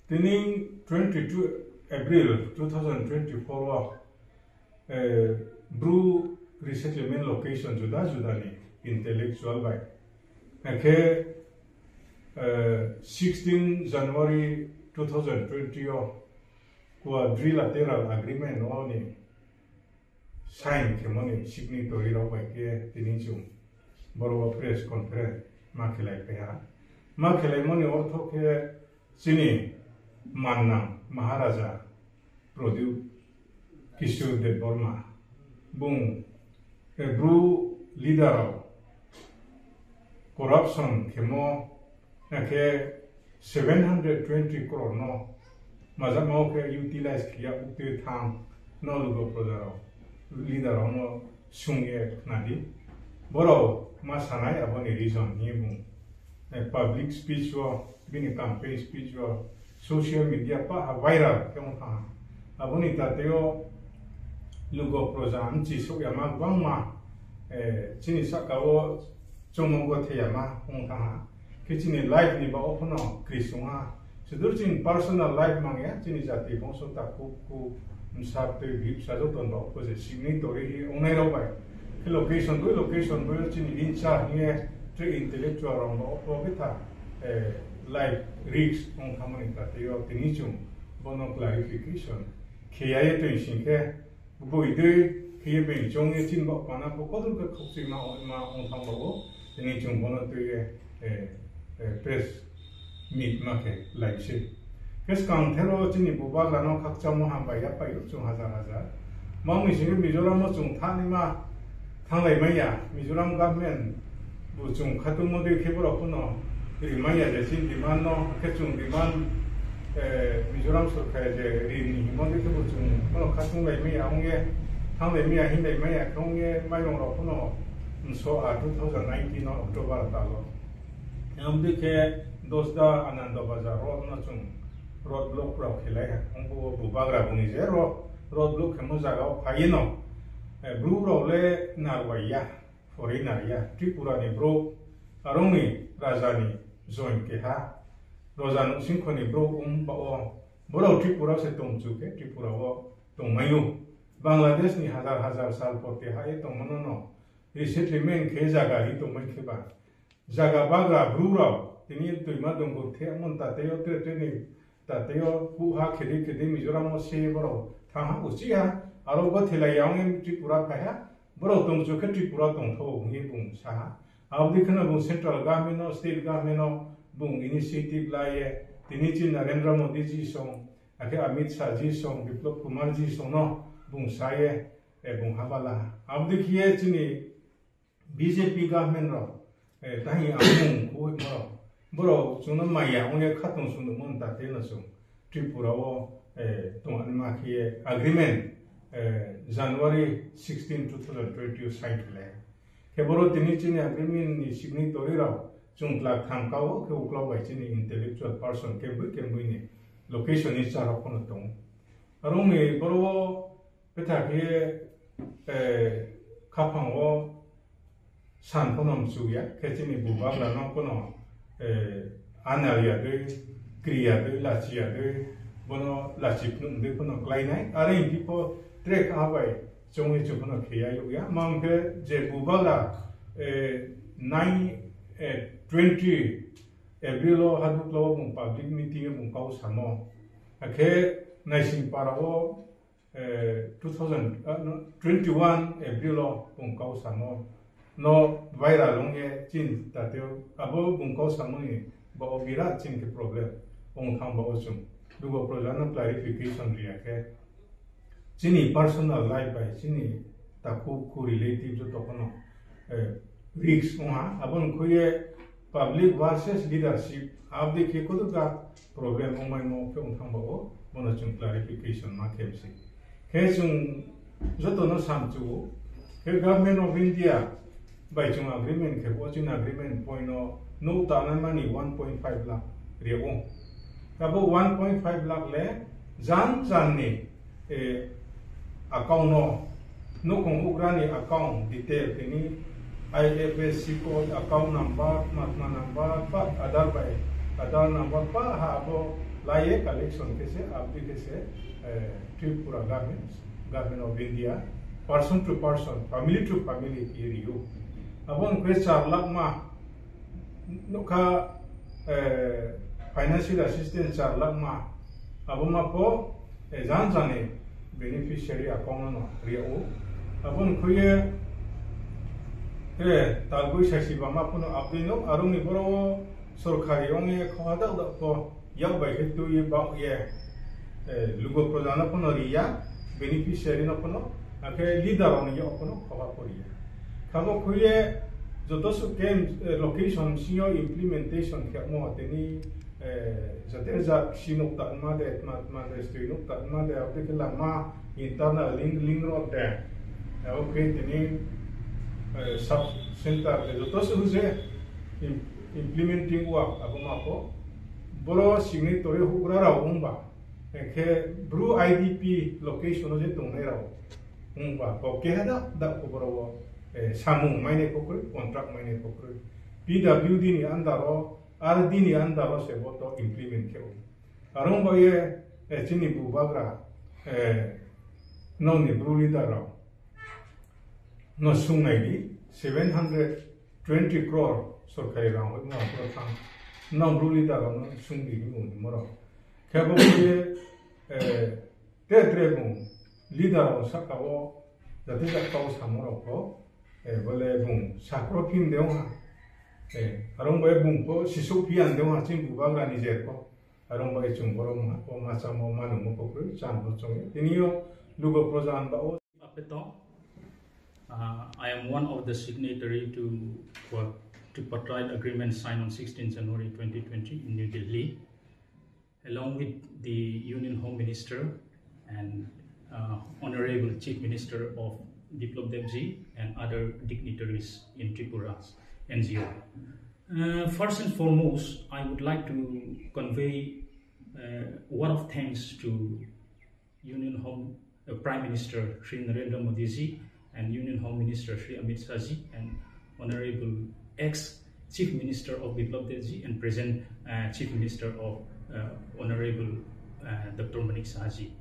Tining 22 April 2024 Brew resettlement location juda ni intellectual by. Okay, 16 January 2020 quadrilateral agreement ni sign kemoni signatory ro by ke tining chung boro press conference makelai peha makelai moni ortho ke sini Mannam Maharaja Pradip Kishore Debbarma Bung a brew leader corruption kemo ke 720 crore no mazamo ke utilize kiya utte thang no lugo projaro leader no sungye nadi boro ma sanai aboni reason ni bung public speech wa bini campaign speech wa social media pa viral kyong tha aboni tateo lugo program chi so yama wangma chini sakawo chongmo the yama hong tha kichini live ni ba opono krisunga sedurchin personal life mangya chini jati bongso ta ku msap te vip sa jo ton ba ko se signi tori onai ro ba location do chini incha ni tre intellectual ro ba betha live risk on harmony tateo tinichum bono clarification kiyaye to shinke boide kiye be jongye chin ba pana po kodur ka khopsi ma on thang ba tinichum bono to press meet ma ke live se kes kam thero chini buba lano khakcha mo ha ba ya pa yu chung hazar mami sing mizoram mo chung thani ma thanglai mai ya mizoram government bu chung khatum mo de khebro puno Rimaya jesin demand no kechung demand Mizoram सरकार जे रिनी हिमोदे तो बुचुं मनो खासुं लाई मे आंगे थांले मे हिन लाई मे आंगे माइरं रो फनो सो 2019 no October तालो हम देखे दोस्ता आनंद बाजार रोड न चुं रोड ब्लॉक प्रो खेलाय हमको बुबाग्रा बुनि जे रोड ब्लॉक खेमो जागाव फायिनो ब्रू रोले नारवाया फॉरेनर या त्रिपुरा नि ब्रो आरोंनि राजानि join ke ha rozan singkhoni bro bao boro tripura se tongchu ke tripura wo tongmayu bangladesh ni hazar sal pote ha e tongmono resettlement ke jaga hi tongmai ke ba jaga bagra brura tini tuima donggo the amon ta teo tre ni ta teo ku ha khedi mizoram mo se boro tha ha uchi ha aro go thelai yang tripura pha ha boro tongchu ke tripura tongtho ngi bung sa Abdi kana bung central government no state government no bung initiative laye tinichi Narendra Modi ji song ake Amit Shah ji song Biplab Kumar ji song no bung saye bung habala abdi kiye chini BJP government ro tahi amung ko boro chuna maya onge khatung sunu mon ta te na sung Tripura wo tong ma kiye agreement January 16 2020 sign le Keboro tinichi ni agreement ni signatory rao chung lak tham kawo ke uklo bai chini intellectual person kembui ni location ni chara kono tong arong ni boro petha ke khapang wo san konom suya ke chini buba la no kono analia de kriya de la chia de bono la chip nung de kono klai nai are in people trek abai Chongwe chukuna kaya yuya mangke je bubala 20 April hadu klo bung public meeting bung kau samo ake naising parawo 2021 April bung kau samo no viral longye chin tateo abo bung kau samo ni bo bira chin ke problem bung thang bo chum dugo projana clarification riya ke Chini personal life by chini taku relative jo tokono risk oha abon kuye public versus leadership ab dekhe ko ka problem omai mo ke thang bo bona chung clarification ma kemsi ke chung joto no samchu ke government of India by chung agreement ke watching agreement point no tanan mani 1.5 lakh riabo kabo 1.5 lakh le jan ni account no kung ugrani account detail kini IFSC code account number matma number pa adar by Ada number pa habo laye collection kese abdi kese Tripura government of India, person to person, family to family area. Abon kwe 4 lakh ma nuka financial assistance 4 lakh ma aboma po jan jane beneficiary account no rio abon kwe talgui sasi bama puno abdino arung ni boro sorkari onge khada da po yaw bai ke tu ye ba ye lugo prodana puno ria beneficiary no puno ake leader on yo puno khaba koria khabo khuye joto su kem location sio implementation ke mo teni zateza sinuk ta ma de strinuk ta ma de apke lama internal link road de okay teni sub center de joto su je implementing work aboma ko boro signatory hukra ra umba ke bru idp location je tungai ra umba ko ke hada da ko boro samung maine kokre contract maine kokre pwd ni andaro rd ni andaro se boto implement keo arong baye chini bubagra no ni bruli daro no sungai ni 720 crore sorkari rang no protham no bruli daro no sungi ni mo moro kebo ye tetremu leader sakabo jati jakau samoro ko boleh bung sakro pin dewa arong boleh bung ko sisu pian dewa cing bubang rani jerko arong boleh cung borong ko masa mau manu mo ko kru chan bo chong ini yo lugo projan ba o apeto I am one of the signatory to tripartite agreement signed on 16 January 2020 in New Delhi along with the Union Home Minister and Honorable Chief Minister of Biplab Debji and other dignitaries in Tripura's NGO. First and foremost, I would like to convey a word of thanks to Union Home Prime Minister Shri Narendra Modi ji and Union Home Minister Shri Amit Shah ji and Honorable ex-Chief Minister of Biplab Debji and present Chief Minister of Honorable Dr. Manik Shah ji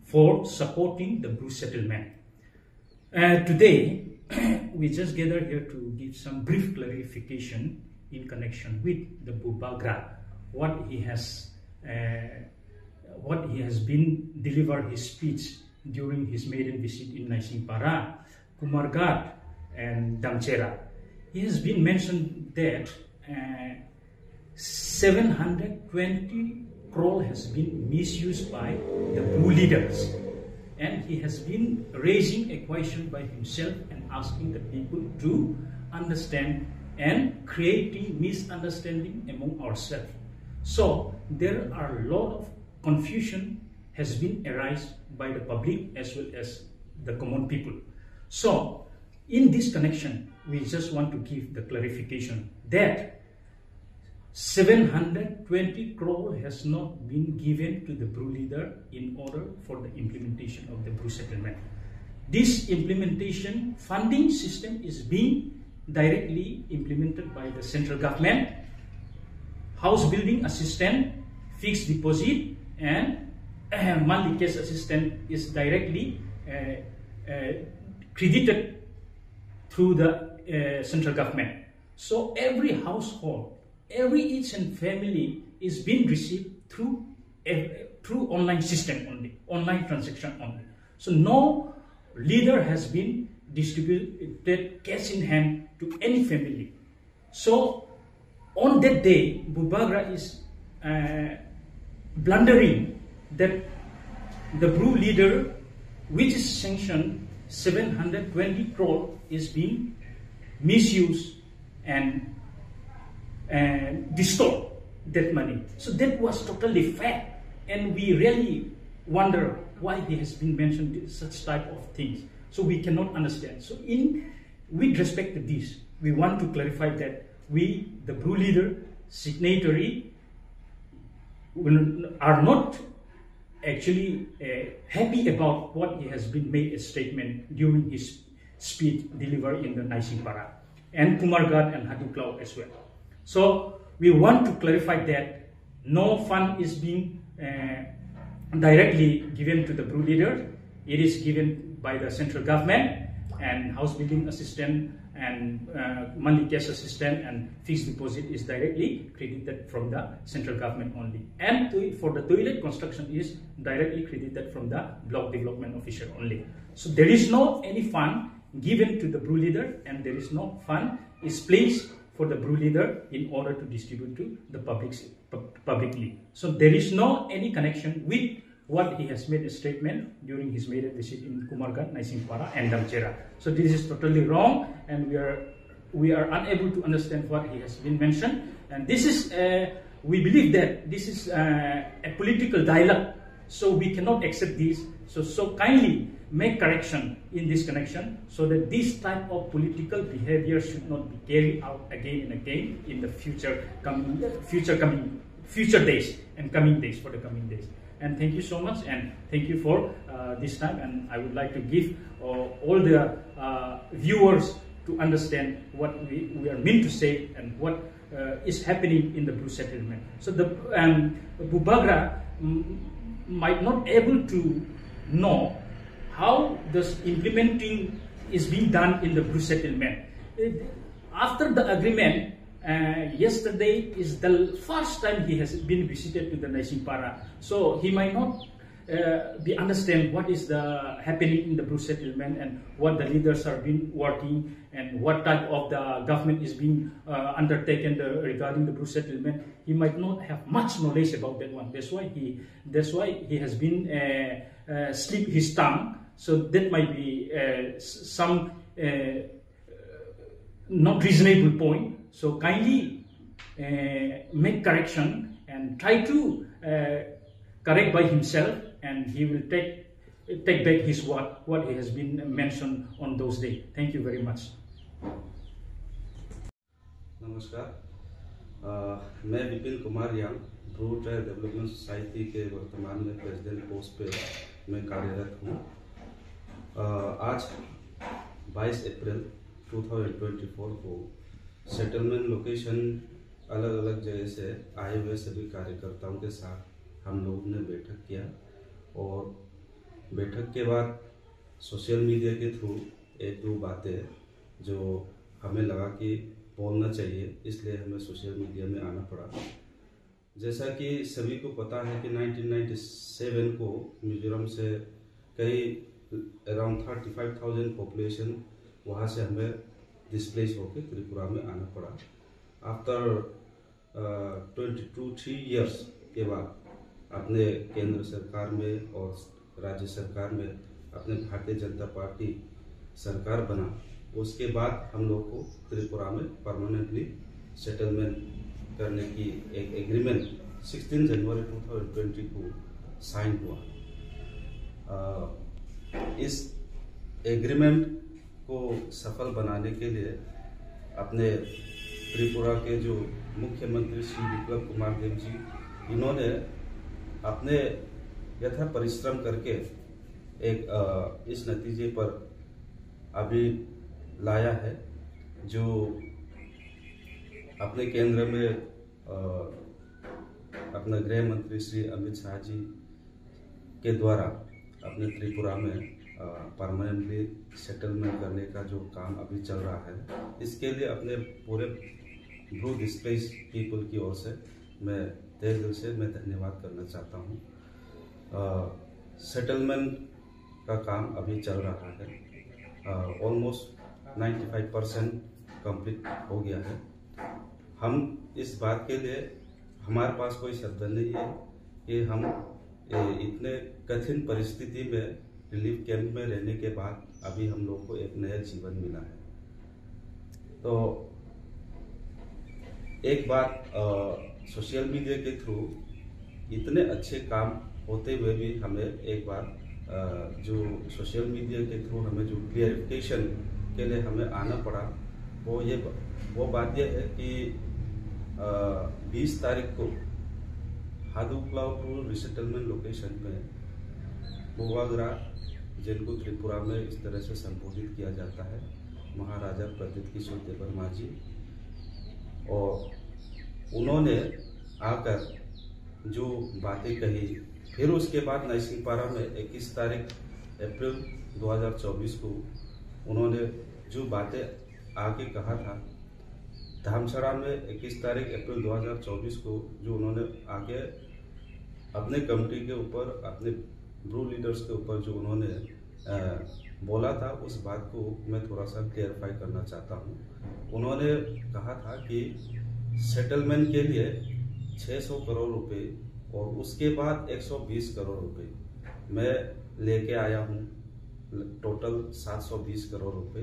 for supporting the Bruce settlement. Today, we just gathered here to give some brief clarification in connection with the Bubagra, what he has been delivered his speech during his maiden visit in Naisingpara, Kumarghat, and Damchera. He has been mentioned that 720 crore has been misused by the Bru leaders. And he has been raising a question by himself and asking the people to understand and creating misunderstanding among ourselves. So there are a lot of confusion has been arised by the public as well as the common people. So in this connection, we just want to give the clarification that 720 crore has not been given to the Bru leader in order for the implementation of the Bru settlement. This implementation funding system is being directly implemented by the central government. House building assistance, fixed deposit, and monthly cash assistance is directly credited through the central government. So every household, each and family is being received through online system only, online transaction only. So no leader has been distributed cash in hand to any family. So on that day, Bubagra is blundering that the Bru leader, which is sanctioned 720 crore, is being misused and distort that money. So that was totally fact, and we really wonder why he has been mentioned such type of things. So we cannot understand. So with respect to this, we want to clarify that we, the Bru leader, signatory, are not actually happy about what he has been made a statement during his speech delivered in the Naisingpara and Kumarghat and Hadiklao as well. So we want to clarify that no fund is being directly given to the brew leader. It is given by the central government, and house building assistance and monthly cash assistance and fixed deposit is directly credited from the central government only. And for the toilet construction is directly credited from the block development officer only. So there is no any fund given to the brew leader, and there is no fund is placed for the brew leader in order to distribute to the publicly. So there is no any connection with what he has made a statement during his maiden visit in Kumargan, Naisingpara and Damchera. So this is totally wrong, and we are unable to understand what he has been mentioned. And this is we believe that this is a political dialogue, so we cannot accept this. So kindly make correction in this connection, so that this type of political behavior should not be carried out again and again in the future days and coming days for the coming days. And thank you so much, and thank you for this time. And I would like to give all the viewers to understand what we are meant to say and what is happening in the brew settlement. So the Bubagra might not able to know how this implementing is being done in the brew settlement. After the agreement, yesterday is the first time he has been visited to the Naisingpara, so he might not be understand what is the happening in the brew settlement and what the leaders are been working and what type of the government is being undertaken regarding the brew settlement. He might not have much knowledge about that one. That's why he has been slip his tongue. So that might be some not reasonable point. So kindly make correction and try to correct by himself, and he will take back his what he has been mentioned on those days. Thank you very much. नमस्कार, मैं विपिन कुमार यांग Bru trial development society के वर्तमान में president post पे मैं कार्यरत हूँ। आज 22 अप्रैल 2024 को सेटलमेंट लोकेशन अलग अलग जगह से आए हुए सभी कार्यकर्ताओं के साथ हम लोगों ने बैठक किया, और बैठक के बाद सोशल मीडिया के थ्रू एक दो बातें जो हमें लगा कि बोलना चाहिए, इसलिए हमें सोशल मीडिया में आना पड़ा। जैसा कि सभी को पता है कि 1997 को मिजोरम से कई अराउंड 35,000 पॉपुलेशन वहाँ से हमें डिस्प्लेस होकर त्रिपुरा में आना पड़ा। आफ्टर 3 इयर्स के बाद अपने केंद्र सरकार में और राज्य सरकार में अपने भारतीय जनता पार्टी सरकार बना, उसके बाद हम लोग को त्रिपुरा में परमानेंटली सेटलमेंट करने की एक एग्रीमेंट 16 जनवरी 2020 को साइन हुआ। इस एग्रीमेंट को सफल बनाने के लिए अपने त्रिपुरा के जो मुख्यमंत्री श्री विप्लव कुमार देव जी, इन्होंने अपने यथा परिश्रम करके एक इस नतीजे पर अभी लाया है, जो अपने केंद्र में अपने गृह मंत्री श्री अमित शाह जी के द्वारा अपने त्रिपुरा में परमानेंटली सेटलमेंट करने का जो काम अभी चल रहा है, इसके लिए अपने पूरे ब्रू डिस्प्लेस पीपल की ओर से मैं तहे दिल से मैं धन्यवाद करना चाहता हूँ। सेटलमेंट का काम अभी चल रहा है, ऑलमोस्ट 95% कंप्लीट हो गया है। हम इस बात के लिए हमारे पास कोई शब्द नहीं है कि हम इतने कठिन परिस्थिति में रिलीफ कैंप में रहने के बाद अभी हम लोग को एक नया जीवन मिला है। तो एक बात, सोशल मीडिया के थ्रू इतने अच्छे काम होते हुए भी हमें एक बार जो सोशल मीडिया के थ्रू हमें जो क्लियरिफिकेशन के लिए हमें आना पड़ा, वो बात यह है कि 20 तारीख को हादुक्लाव टू रिसेटलमेंट लोकेशन पे बुबागरा, जिनको त्रिपुरा में इस तरह से संबोधित किया जाता है, महाराजा प्रदीप किशोर देववर्मा जी, और उन्होंने आकर जो बातें कही, फिर उसके बाद नाइसिंगपारा में 21 तारीख अप्रैल 2024 को उन्होंने जो बातें आके कहा था, धामछड़ा में 21 तारीख अप्रैल 2024 को जो उन्होंने आके अपने कमेटी के ऊपर, अपने ब्रू लीडर्स के ऊपर जो उन्होंने बोला था, उस बात को मैं थोड़ा सा क्लियरफाई करना चाहता हूँ। उन्होंने कहा था कि सेटलमेंट के लिए 600 करोड़ रुपए और उसके बाद 120 करोड़ रुपए मैं लेके आया हूँ, टोटल 720 करोड़ रुपए।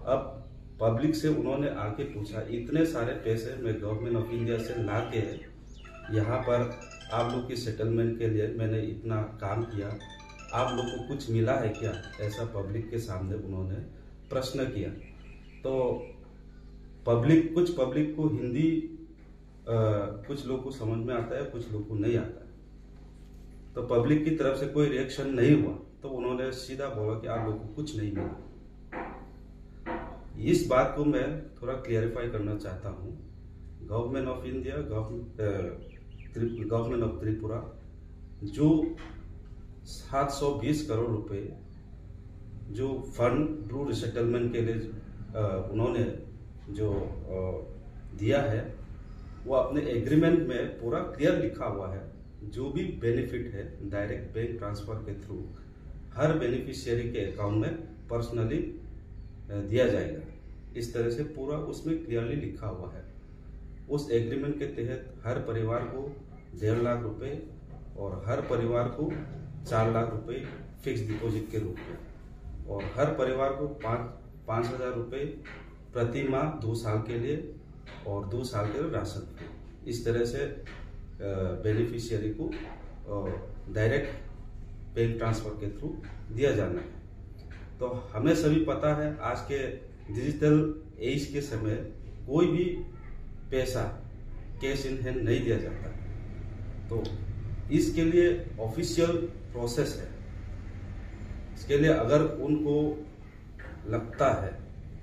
अब पब्लिक से उन्होंने आके पूछा, इतने सारे पैसे मैं गवर्नमेंट ऑफ इंडिया से लाके यहाँ पर आप लोग की सेटलमेंट के लिए मैंने इतना काम किया, आप लोग को कुछ मिला है क्या? ऐसा पब्लिक के सामने उन्होंने प्रश्न किया। तो कुछ पब्लिक को हिंदी कुछ लोग को समझ में आता है, कुछ लोग को नहीं आता है। तो पब्लिक की तरफ से कोई रिएक्शन नहीं हुआ, तो उन्होंने सीधा बोला कि आप लोग को कुछ नहीं मिला। इस बात को मैं थोड़ा क्लियरिफाई करना चाहता हूँ। Government of India, government of Tripura जो 720 करोड़ रुपए जो फंड ब्रू रिसेटलमेंट के लिए उन्होंने जो दिया है, वो अपने एग्रीमेंट में पूरा क्लियर लिखा हुआ है। जो भी बेनिफिट है डायरेक्ट बैंक ट्रांसफर के थ्रू हर बेनिफिशियरी के अकाउंट में पर्सनली दिया जाएगा। इस तरह से पूरा उसमें क्लियरली लिखा हुआ है। उस एग्रीमेंट के तहत हर परिवार को 1.5 लाख रुपए और हर परिवार को 4 लाख रुपए फिक्स डिपॉजिट के रूप में, और हर परिवार को 5,000 रुपए प्रति माह 2 साल के लिए और 2 साल के लिए राशन। इस तरह से बेनिफिशियरी को डायरेक्ट बैंक ट्रांसफर के थ्रू दिया जाना है। तो हमें सभी पता है आज के डिजिटल एज के समय कोई भी पैसा कैश इन हैंड नहीं दिया जाता। तो इसके लिए ऑफिशियल प्रोसेस है। इसके लिए अगर उनको लगता है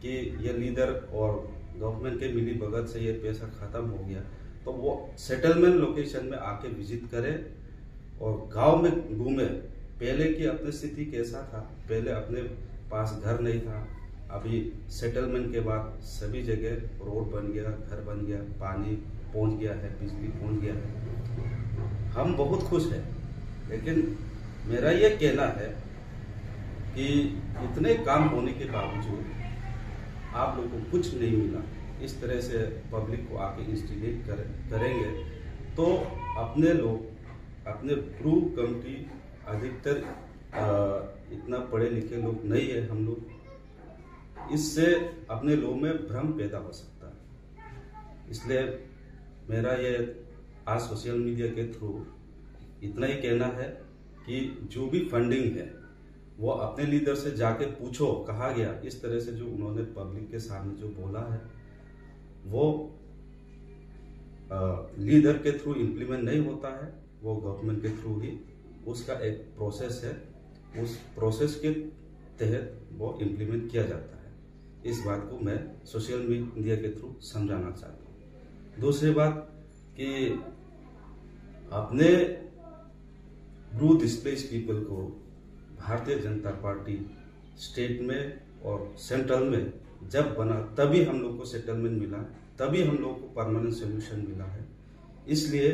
कि ये लीडर और गवर्नमेंट के मिली भगत से ये पैसा खत्म हो गया, तो वो सेटलमेंट लोकेशन में आके विजिट करे और गांव में घूमे। पहले की अपनी स्थिति कैसा था, पहले अपने पास घर नहीं था, अभी सेटलमेंट के बाद सभी जगह रोड बन गया, घर बन गया, पानी पहुंच गया है, बिजली पहुंच गया है। हम बहुत खुश हैं, लेकिन मेरा ये कहना है कि इतने काम होने के बावजूद आप लोगों को कुछ नहीं मिला, इस तरह से पब्लिक को आके इंस्टिगेट करेंगे तो अपने लोग, अपने ब्रू कमिटी अधिकतर इतना पढ़े लिखे लोग नहीं है हम लोग, इससे अपने लोगों में भ्रम पैदा हो सकता है। इसलिए मेरा ये आज सोशल मीडिया के थ्रू इतना ही कहना है कि जो भी फंडिंग है वो अपने लीडर से जाके पूछो, कहा गया। इस तरह से जो उन्होंने पब्लिक के सामने जो बोला है वो लीडर के थ्रू इम्प्लीमेंट नहीं होता है, वो गवर्नमेंट के थ्रू ही उसका एक प्रोसेस है, उस प्रोसेस के तहत वो इम्प्लीमेंट किया जाता है। इस बात को मैं सोशल मीडिया के थ्रू समझाना चाहता हूँ। दूसरी बात कि अपने ब्रू डिस्प्लेस पीपल को भारतीय जनता पार्टी स्टेट में और सेंट्रल में जब बना तभी हम लोग को सेटलमेंट मिला, तभी हम लोग को परमानेंट सोल्यूशन मिला है। इसलिए